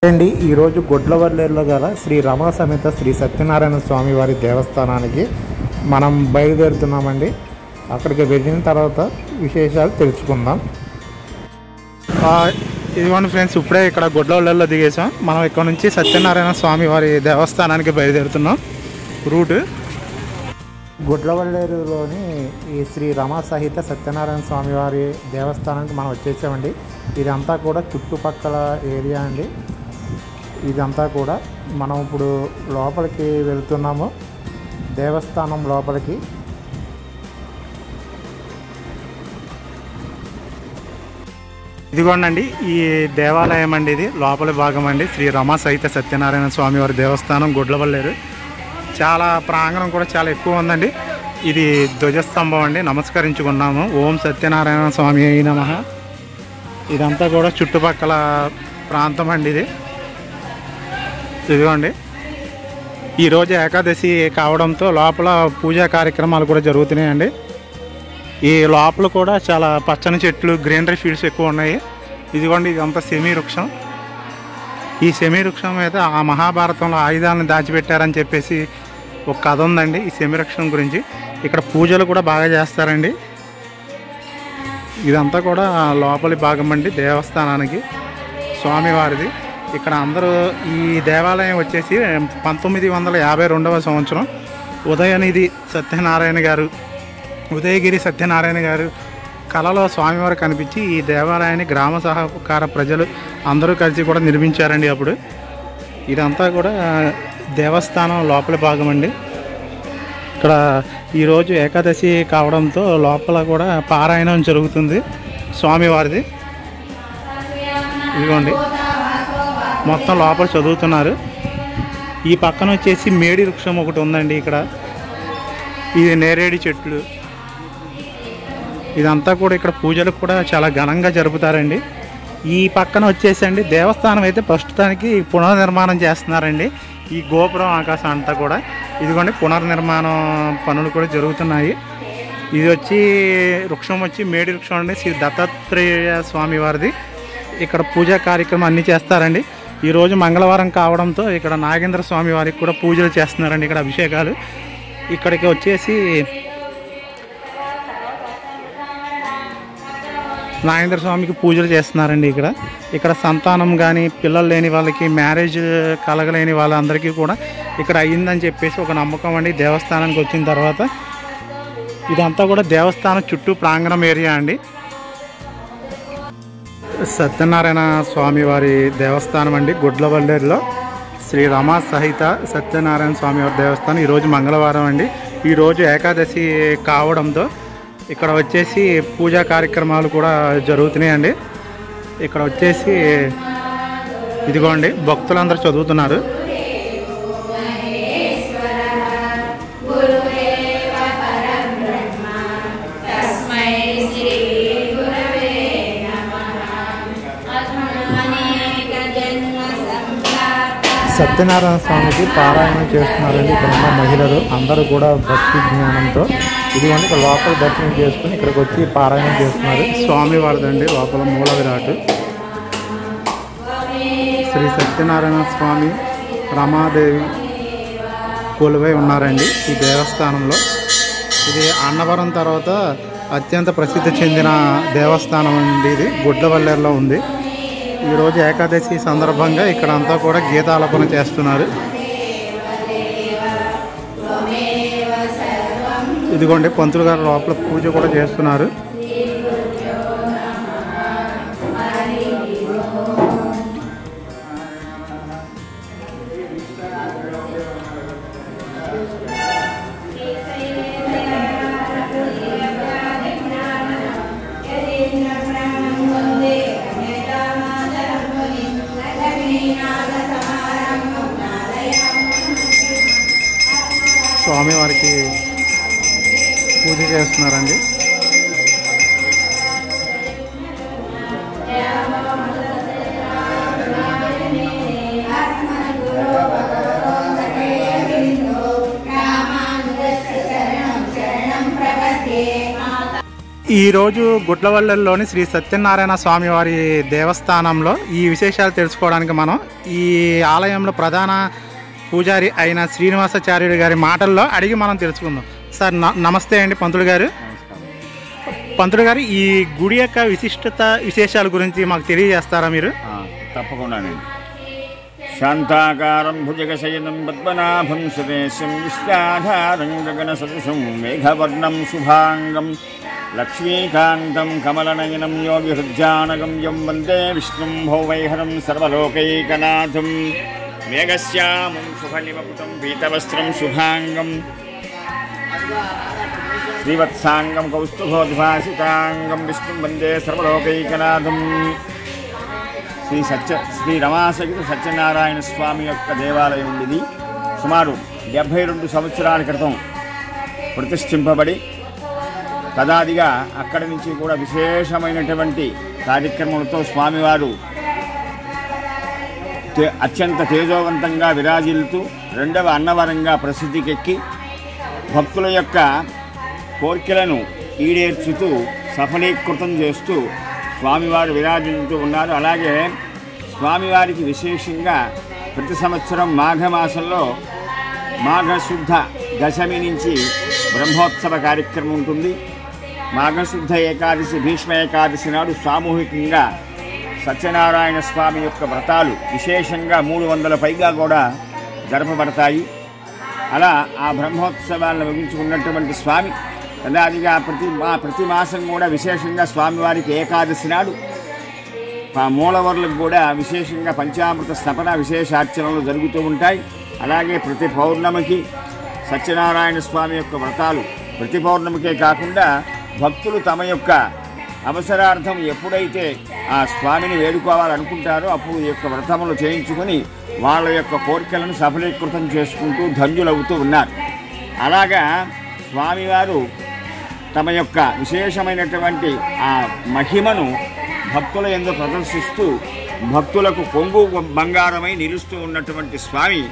అండి ఈరోజు గొడ్లవల్లేరులో గల శ్రీ రమా సమేత శ్రీ సత్యనారాయణ స్వామి వారి దేవస్థానానికి మనం బయలుదేరుతున్నామండి. అక్కడికి వెళ్ళిన తర్వాత విశేషాలు తెలుసుకుందాం. ఇదిగోండి ఫ్రెండ్స్, ఇప్పుడే ఇక్కడ గొడ్లవల్లేరులో దిగేసాం. మనం ఇక్కడ నుంచి సత్యనారాయణ స్వామి వారి దేవస్థానానికి బయలుదేరుతున్నాం. రూట్ గొడ్లవల్లేరులోని ఈ శ్రీ రమా సహిత సత్యనారాయణ స్వామి వారి దేవస్థానానికి మనం వచ్చేసామండి. ఇదంతా కూడా చుట్టుపక్కల ఏరియా అండి. ఇదంతా కూడా మనం ఇప్పుడు లోపలికి వెళ్తున్నాము, దేవస్థానం లోపలికి. ఇదిగోండి ఈ దేవాలయం అండి, ఇది లోపలి భాగం అండి. శ్రీ రమా సహిత సత్యనారాయణ స్వామి వారి దేవస్థానం గొడ్లవల్లేరు. చాలా ప్రాంగణం కూడా చాలా ఎక్కువ ఉందండి. ఇది ధ్వజస్తంభం అండి, నమస్కరించుకున్నాము. ఓం సత్యనారాయణ స్వామి అయి నమః. ఇదంతా కూడా చుట్టుపక్కల ప్రాంతం అండి ఇది. ఇదిగోండి, ఈరోజు ఏకాదశి కావడంతో లోపల పూజా కార్యక్రమాలు కూడా జరుగుతున్నాయండి. ఈ లోపల కూడా చాలా పచ్చని చెట్లు, గ్రీనరీ ఫీల్డ్స్ ఎక్కువ ఉన్నాయి. ఇదిగోండి, ఇదంతా సెమీ వృక్షం. ఈ సెమీ వృక్షం మీద ఆ మహాభారతంలో ఆయుధాలను దాచిపెట్టారని చెప్పేసి ఒక కథ ఉందండి ఈ సెమీ వృక్షం గురించి. ఇక్కడ పూజలు కూడా బాగా చేస్తారండి. ఇదంతా కూడా లోపలి భాగం అండి దేవస్థానానికి స్వామివారిది. ఇక్కడ అందరూ ఈ దేవాలయం వచ్చేసి 1952వ సంవత్సరం ఉదయనిధి సత్యనారాయణ గారు, ఉదయగిరి సత్యనారాయణ గారు కళలో స్వామివారు కనిపించి ఈ దేవాలయాన్ని గ్రామ సహకార ప్రజలు అందరూ కలిసి కూడా నిర్మించారండి అప్పుడు. ఇదంతా కూడా దేవస్థానం లోపలి భాగం అండి. ఇక్కడ ఈరోజు ఏకాదశి కావడంతో లోపల కూడా పారాయణం జరుగుతుంది స్వామివారిది. ఇదిగోండి, మొత్తం లోపల చదువుతున్నారు. ఈ పక్కన వచ్చేసి మేడి వృక్షం ఒకటి ఉందండి. ఇక్కడ ఇది నేరేడి చెట్లు. ఇదంతా కూడా ఇక్కడ పూజలు కూడా చాలా ఘనంగా జరుపుతారండి. ఈ పక్కన వచ్చేసండి దేవస్థానం అయితే ప్రస్తుతానికి పునర్నిర్మాణం చేస్తున్నారండి. ఈ గోపురం ఆకాశం అంతా కూడా ఇదిగోండి పునర్నిర్మాణం పనులు కూడా జరుగుతున్నాయి. ఇది వచ్చి వృక్షం వచ్చి మేడి వృక్షం అండి, శ్రీ దత్తాత్రేయ స్వామి వారిది. ఇక్కడ పూజా కార్యక్రమం అన్నీ చేస్తారండి. ఈరోజు మంగళవారం కావడంతో ఇక్కడ నాగేంద్ర స్వామి వారికి కూడా పూజలు చేస్తున్నారండి. ఇక్కడ అభిషేకాలు. ఇక్కడికి వచ్చేసి నాగేంద్ర స్వామికి పూజలు చేస్తున్నారండి. ఇక్కడ సంతానం కానీ పిల్లలు లేని వాళ్ళకి, మ్యారేజ్ కలగలేని వాళ్ళందరికీ కూడా ఇక్కడ అయ్యిందని చెప్పేసి ఒక నమ్మకం అండి దేవస్థానానికి వచ్చిన తర్వాత. ఇదంతా కూడా దేవస్థానం చుట్టూ ప్రాంగణం ఏరియా అండి. సత్యనారాయణ స్వామి వారి దేవస్థానం అండి గొడ్లవల్లేరులో. శ్రీ రమా సహిత సత్యనారాయణ స్వామి వారి దేవస్థానం. ఈరోజు మంగళవారం అండి. ఈరోజు ఏకాదశి కావడంతో ఇక్కడ వచ్చేసి పూజా కార్యక్రమాలు కూడా జరుగుతున్నాయండి. ఇక్కడ వచ్చేసి ఇదిగోండి భక్తులందరూ చదువుతున్నారు. సత్యనారాయణ స్వామికి పారాయణం చేస్తున్నారండి ఇక్కడ ఉన్న మహిళలు అందరూ కూడా భక్తి జ్ఞానంతో. ఇదిగోండి ఇక్కడ లోపల దర్శనం చేసుకుని ఇక్కడికి వచ్చి పారాయణం చేస్తున్నారు. స్వామివారిదండి లోపల మూల విరాట్. శ్రీ సత్యనారాయణ స్వామి, రమాదేవి కొలువై ఉన్నారండి ఈ దేవస్థానంలో. ఇది అన్నవరం తర్వాత అత్యంత ప్రసిద్ధి చెందిన దేవస్థానం అండి. ఇది గొడ్లవల్లేరులో ఉంది. ఈరోజు ఏకాదశి సందర్భంగా ఇక్కడ అంతా కూడా గీతాలాపన చేస్తున్నారు. ఇదిగోండి పంతులు గారు లోపల పూజ కూడా చేస్తున్నారు. స్వామివారికి పూజ చేస్తున్నారండి. ఈరోజు గుడ్లవల్లెలోని శ్రీ సత్యనారాయణ స్వామి వారి దేవస్థానంలో ఈ విశేషాలు తెలుసుకోవడానికి మనం ఈ ఆలయంలో ప్రధాన పూజారి అయిన శ్రీనివాసాచార్యుడు గారి మాటల్లో అడిగి మనం తెలుసుకుందాం. సార్ నమస్తే అండి పంతులు గారు. పంతులు గారు, ఈ గుడి యొక్క విశిష్టత విశేషాల గురించి మాకు తెలియజేస్తారా మీరు? తప్పకుండానండి. శాంతాకారం భుజగశయనం పద్మనాభం సురేశం విశ్వాధారం గగన సదృశం మేఘవర్ణం శుభాంగం లక్ష్మీకాంతం కమలనయనం యోగి హృజ్జానగమ్యం వందే విష్ణుం భౌవైహరం సర్వలోకైకనాథం మేఘశ్యామం శుభనిమకుటం పీతవస్త్రం శుభాంగం శ్రీవత్సాంగం కౌస్తుభోద్భాసితాంగం విష్ణుం వందే సర్వలోకైకనాథం. శ్రీ రమాసహిత సత్యనారాయణ స్వామి యొక్క దేవాలయం ఉంది. సుమారు 72 సంవత్సరాల క్రితం ప్రతిష్ఠింపబడి తదాదిగా అక్కడి నుంచి కూడా విశేషమైనటువంటి కార్యక్రమాలతో స్వామివారు అత్యంత తేజోవంతంగా విరాజిల్లుతూ రెండవ అన్నవరంగా ప్రసిద్ధికెక్కి భక్తుల యొక్క కోరికలను ఈడేర్చుతూ సఫలీకృతం చేస్తూ స్వామివారు విరాజిల్లుతూ ఉన్నారు. అలాగే స్వామివారికి విశేషంగా ప్రతి సంవత్సరం మాఘమాసంలో మాఘశుద్ధ దశమి నుంచి బ్రహ్మోత్సవ కార్యక్రమం ఉంటుంది. మాఘశుద్ధ ఏకాదశి భీష్మ ఏకాదశి నాడు సామూహికంగా సత్యనారాయణ స్వామి యొక్క వ్రతాలు విశేషంగా 300 పైగా కూడా జరపబడతాయి. అలా ఆ బ్రహ్మోత్సవాలను ముగించుకున్నటువంటి స్వామి యథాదిగా ప్రతి మాసం కూడా విశేషంగా స్వామివారికి ఏకాదశి నాడు ఆ మూలవర్లకు కూడా విశేషంగా పంచామృత స్థపన విశేషార్చనలు జరుగుతూ ఉంటాయి. అలాగే ప్రతి పౌర్ణమికి సత్యనారాయణ స్వామి యొక్క వ్రతాలు ప్రతి పౌర్ణమికే కాకుండా భక్తులు తమ యొక్క అవసరార్థం ఎప్పుడైతే ఆ స్వామిని వేడుకోవాలనుకుంటారో అప్పుడు ఈ యొక్క వ్రతములు చేయించుకొని వాళ్ళ యొక్క కోరికలను సఫలీకృతం చేసుకుంటూ ధన్యులవుతూ ఉన్నారు. అలాగా స్వామివారు తమ యొక్క విశేషమైనటువంటి ఆ మహిమను భక్తుల యందు ప్రదర్శిస్తూ భక్తులకు కొంగు బంగారమై నిలుస్తూ ఉన్నటువంటి స్వామి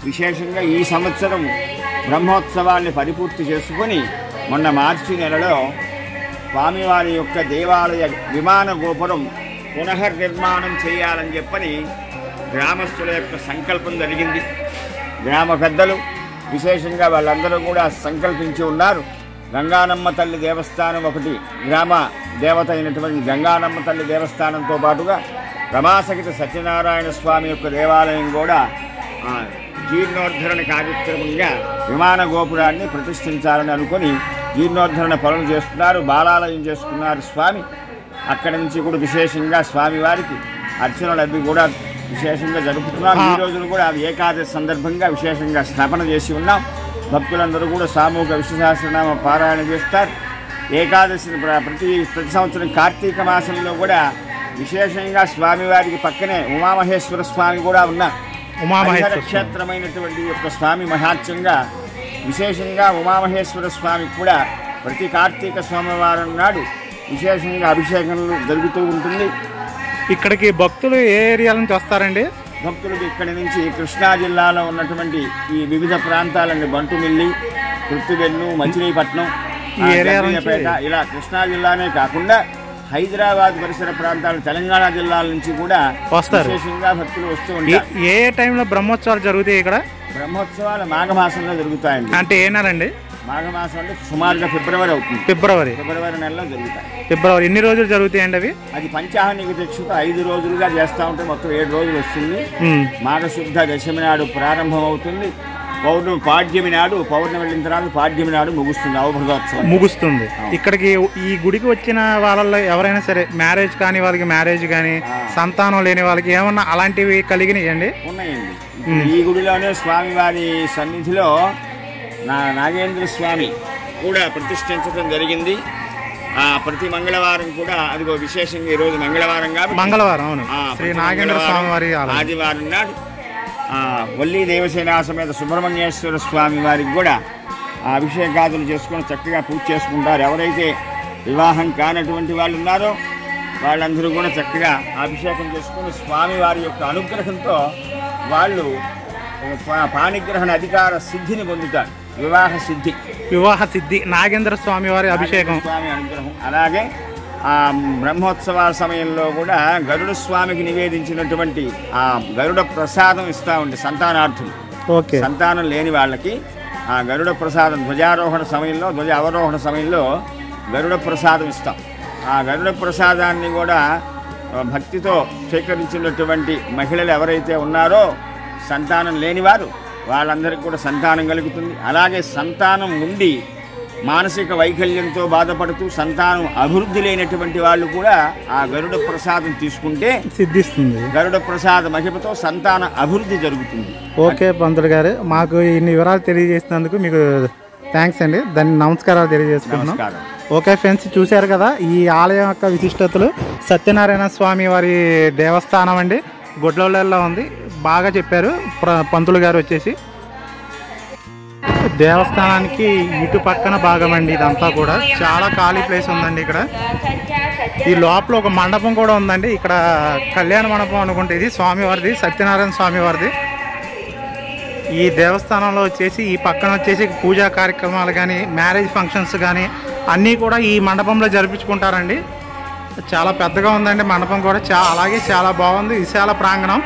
విశేషంగా ఈ సంవత్సరం బ్రహ్మోత్సవాన్ని పరిపూర్తి చేసుకొని మొన్న మార్చి నెలలో స్వామివారి యొక్క దేవాలయ విమాన గోపురం పునర్నిర్మాణం చేయాలని చెప్పని గ్రామస్తుల యొక్క సంకల్పం జరిగింది. గ్రామ పెద్దలు విశేషంగా వాళ్ళందరూ కూడా సంకల్పించి ఉన్నారు. గంగానమ్మ తల్లి దేవస్థానం ఒకటి, గ్రామ దేవత అయినటువంటి గంగానమ్మ తల్లి దేవస్థానంతో పాటుగా రమాసహిత సత్యనారాయణ స్వామి యొక్క దేవాలయం కూడా జీర్ణోద్ధరణ కార్యక్రమంగా విమాన గోపురాన్ని ప్రతిష్ఠించాలని అనుకొని జీర్ణోద్ధరణ పనులు చేస్తున్నారు. బాలాలయం చేసుకున్నారు స్వామి. అక్కడి నుంచి కూడా విశేషంగా స్వామివారికి అర్చనలు అవి కూడా విశేషంగా జరుపుతున్నారు. ఈ రోజులు కూడా ఏకాదశి సందర్భంగా విశేషంగా స్థాపన చేసి ఉన్నాం. భక్తులందరూ కూడా సామూహిక విష్ణుసహస్రనామ పారాయణ చేస్తారు. ఏకాదశి ప్రతి సంవత్సరం కార్తీక మాసంలో కూడా విశేషంగా స్వామివారికి పక్కనే ఉమామహేశ్వర స్వామి కూడా ఉన్నారు. ఉమామహేశ్వర క్షేత్రమైనటువంటి యొక్క స్వామి మహాత్యంగా విశేషంగా ఉమామహేశ్వర స్వామికి కూడా ప్రతి కార్తీక సోమవారం నాడు విశేషంగా అభిషేకములు జరుగుతూ ఉంటుంది. ఇక్కడికి భక్తులు ఏ ఏరియా నుంచి వస్తారండి? భక్తులకు ఇక్కడి నుంచి కృష్ణా జిల్లాలో ఉన్నటువంటి ఈ వివిధ ప్రాంతాలండి, బంటుమిల్లి, కృత్తివెన్ను, మచిలీపట్నం, పేట, ఇలా కృష్ణా జిల్లానే కాకుండా హైదరాబాద్ పరిసర ప్రాంతాలు, తెలంగాణ జిల్లాల నుంచి కూడా విశేషంగా భక్తులు వస్తూ ఉంటారు. ఏ టైంలో బ్రహ్మోత్సవాలు జరుగుతాయి ఇక్కడ? బ్రహ్మోత్సవాలు మాఘమాసంలో జరుగుతాయండి. అంటే ఏ నెలండి? మాఘమాసం అంటే సుమారుగా ఫిబ్రవరి అవుతుంది. ఫిబ్రవరి నెలలో జరుగుతాయి. ఫిబ్రవరి ఎన్ని రోజులు జరుగుతాయండి అవి? అది పంచాహ్నిక దీక్షతో 5 రోజులుగా చేస్తూ ఉంటే మొత్తం 7 రోజులు వస్తుంది. మాఘశుద్ధ దశమి నాడు ప్రారంభం అవుతుంది. పాడ్యమి నాడు పౌర్ణమి వెళ్ళిన తర్వాత పాడ్యమి నాడు ముగుస్తుంది, అవభృతోత్సవం ముగుస్తుంది. ఇక్కడికి ఈ గుడికి వచ్చిన వాళ్ళల్లో ఎవరైనా సరే మ్యారేజ్ కాని వాళ్ళకి మ్యారేజ్ కానీ, సంతానం లేని వాళ్ళకి ఏమన్నా అలాంటివి కలిగినాయండి? ఉన్నాయండి. ఈ గుడిలోనే స్వామివారి సన్నిధిలో నాగేంద్ర స్వామి కూడా ప్రతిష్ఠించడం జరిగింది. ప్రతి మంగళవారం కూడా అదిగో విశేషంగా ఈరోజు మంగళవారం కాబట్టి మంగళవారం అవును శ్రీ నాగేంద్ర స్వామి వారి ఆదివారం నాడు వల్లీ దేవసేన సమేత సుబ్రహ్మణ్యేశ్వర స్వామి వారికి కూడా అభిషేకాదులు చేసుకుని చక్కగా పూజ చేసుకుంటారు. ఎవరైతే వివాహం కానటువంటి వాళ్ళు ఉన్నారో వాళ్ళందరూ కూడా చక్కగా అభిషేకం చేసుకుని స్వామివారి యొక్క అనుగ్రహంతో వాళ్ళు పాణిగ్రహణ అధికార సిద్ధిని పొందుతారు. వివాహ సిద్ధి నాగేంద్ర స్వామి వారి అభిషేకం, స్వామి అనుగ్రహం. అలాగే ఆ బ్రహ్మోత్సవాల సమయంలో కూడా గరుడ స్వామికి నివేదించినటువంటి ఆ గరుడ ప్రసాదం ఇస్తూ ఉండే సంతానార్థులు, సంతానం లేని వాళ్ళకి ఆ గరుడ ప్రసాదం ధ్వజారోహణ సమయంలో, ధ్వజ అవరోహణ సమయంలో గరుడ ప్రసాదం ఇస్తాం. ఆ గరుడ ప్రసాదాన్ని కూడా భక్తితో స్వీకరించినటువంటి మహిళలు ఎవరైతే ఉన్నారో సంతానం లేనివారు వాళ్ళందరికీ కూడా సంతానం కలుగుతుంది. అలాగే సంతానం ఉండి మానసిక వైకల్యంతో బాధపడుతూ సంతానం అభివృద్ధి లేనటువంటి వాళ్ళు కూడా ఆ గరుడ ప్రసాదం తీసుకుంటే సిద్ధిస్తుంది. గరుడ ప్రసాద మహిమతో సంతాన అభివృద్ధి జరుగుతుంది. ఓకే పంతులు గారు, మాకు ఇన్ని వివరాలు తెలియజేసినందుకు మీకు థ్యాంక్స్ అండి. దాన్ని నమస్కారాలు తెలియజేసుకుంటున్నాం. ఓకే ఫ్రెండ్స్, చూశారు కదా ఈ ఆలయం యొక్క విశిష్టతలు. సత్యనారాయణ స్వామి వారి దేవస్థానం అండి, గుడ్లవల్లిలో ఉంది. బాగా చెప్పారు పంతులు గారు వచ్చేసి. దేవస్థానానికి ఇటు పక్కన భాగం అండి ఇదంతా కూడా. చాలా ఖాళీ ప్లేస్ ఉందండి ఇక్కడ. ఈ లోపల ఒక మండపం కూడా ఉందండి. ఇక్కడ కళ్యాణ మండపం అనుకుంటే ఇది స్వామివారిది, సత్యనారాయణ స్వామివారిది. ఈ దేవస్థానంలో వచ్చేసి ఈ పక్కన వచ్చేసి పూజా కార్యక్రమాలు కానీ, మ్యారేజ్ ఫంక్షన్స్ కానీ అన్నీ కూడా ఈ మండపంలో జరిపించుకుంటారండి. చాలా పెద్దగా ఉందండి మండపం కూడా. అలాగే చాలా బాగుంది, విశాల ప్రాంగణం.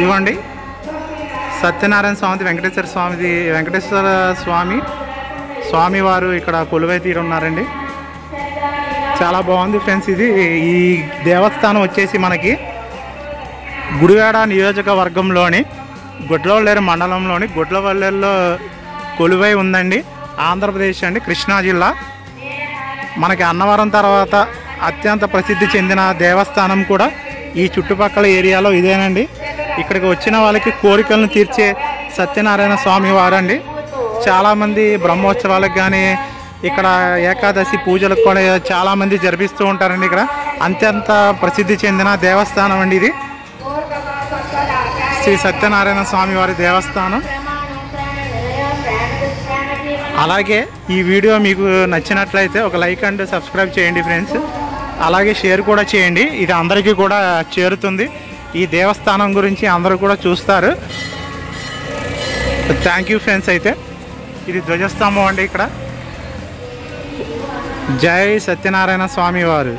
ఇవ్వండి సత్యనారాయణ స్వామిది, వెంకటేశ్వర స్వామివారు ఇక్కడ కొలువై తీరు ఉన్నారండి. చాలా బాగుంది ఫ్రెండ్స్. ఈ దేవస్థానం వచ్చేసి మనకి గుడివాడ నియోజకవర్గంలోని గుడ్లవల్లేరు మండలంలోని గుడ్లవల్లేరులో కొలువై ఉందండి. ఆంధ్రప్రదేశ్ అండి, కృష్ణా జిల్లా. మనకి అన్నవరం తర్వాత అత్యంత ప్రసిద్ధి చెందిన దేవస్థానం కూడా ఈ చుట్టుపక్కల ఏరియాలో ఇదేనండి. ఇక్కడికి వచ్చిన వాళ్ళకి కోరికలను తీర్చే సత్యనారాయణ స్వామి వారండి. చాలామంది బ్రహ్మోత్సవాలకు కానీ ఇక్కడ ఏకాదశి పూజలకు కూడా చాలామంది జరిపిస్తూ ఉంటారండి. ఇక్కడ అత్యంత ప్రసిద్ధి చెందిన దేవస్థానం అండి ఇది, శ్రీ సత్యనారాయణ స్వామి వారి దేవస్థానం. అలాగే ఈ వీడియో మీకు నచ్చినట్లయితే ఒక లైక్ అండ్ సబ్స్క్రైబ్ చేయండి ఫ్రెండ్స్. అలాగే షేర్ కూడా చేయండి, ఇది అందరికీ కూడా చేరుతుంది. ఈ దేవస్థానం గురించి అందరూ కూడా చూస్తారు. Thank you friends. అయితే ఇది ధ్వజస్తంభం అండి ఇక్కడ. జై సత్యనారాయణ స్వామి వారు.